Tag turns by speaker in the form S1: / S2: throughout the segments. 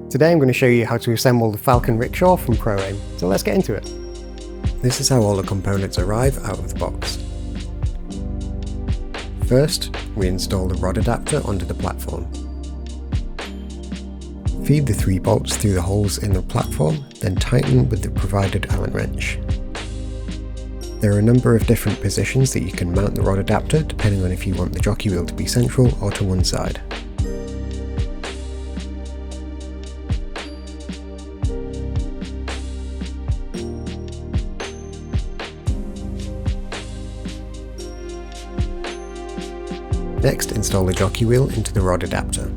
S1: Today I'm going to show you how to assemble the Falcon Rickshaw from Proaim, so let's get into it. This is how all the components arrive out of the box. First, we install the rod adapter onto the platform. Feed the 3 bolts through the holes in the platform, then tighten with the provided Allen wrench. There are a number of different positions that you can mount the rod adapter depending on if you want the jockey wheel to be central or to one side. Next, install the jockey wheel into the rod adapter.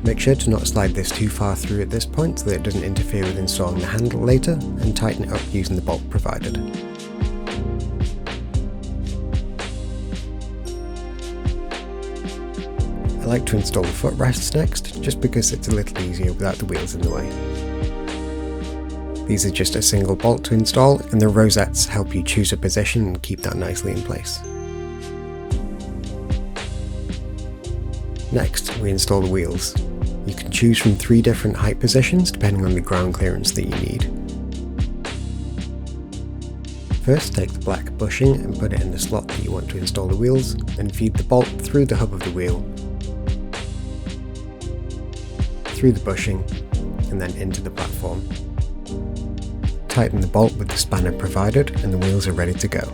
S1: Make sure to not slide this too far through at this point so that it doesn't interfere with installing the handle later, and tighten it up using the bolt provided. I like to install the footrests next, just because it's a little easier without the wheels in the way. These are just a single bolt to install, and the rosettes help you choose a position and keep that nicely in place. Next, we install the wheels. You can choose from 3 different height positions depending on the ground clearance that you need. First, take the black bushing and put it in the slot that you want to install the wheels, then feed the bolt through the hub of the wheel, through the bushing, and then into the platform. Tighten the bolt with the spanner provided and the wheels are ready to go.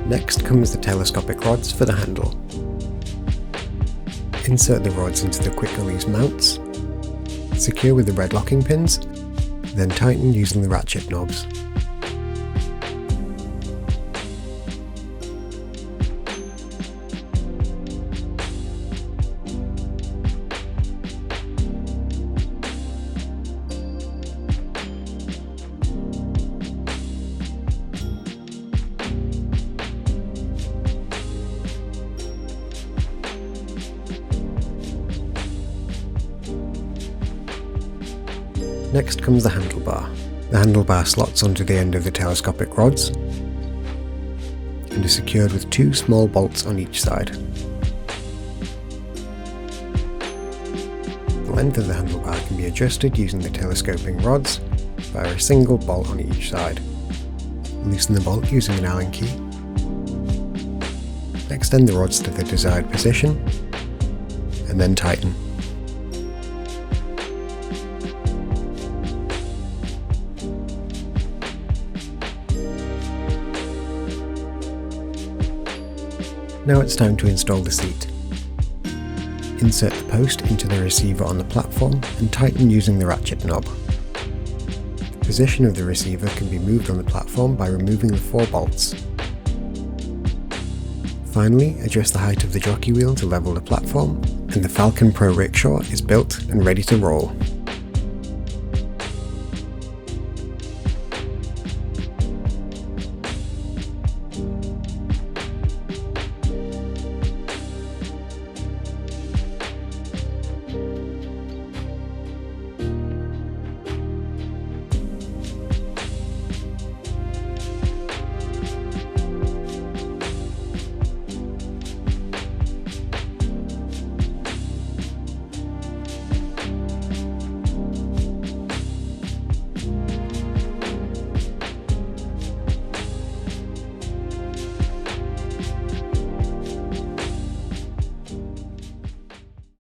S1: Next comes the telescopic rods for the handle. Insert the rods into the quick release mounts, secure with the red locking pins, then tighten using the ratchet knobs. Next comes the handlebar. The handlebar slots onto the end of the telescopic rods and is secured with 2 small bolts on each side. The length of the handlebar can be adjusted using the telescoping rods via a single bolt on each side. Loosen the bolt using an Allen key. Extend the rods to the desired position and then tighten. Now it's time to install the seat. Insert the post into the receiver on the platform and tighten using the ratchet knob. The position of the receiver can be moved on the platform by removing the 4 bolts. Finally, adjust the height of the jockey wheel to level the platform, and the Falcon Pro Rickshaw is built and ready to roll.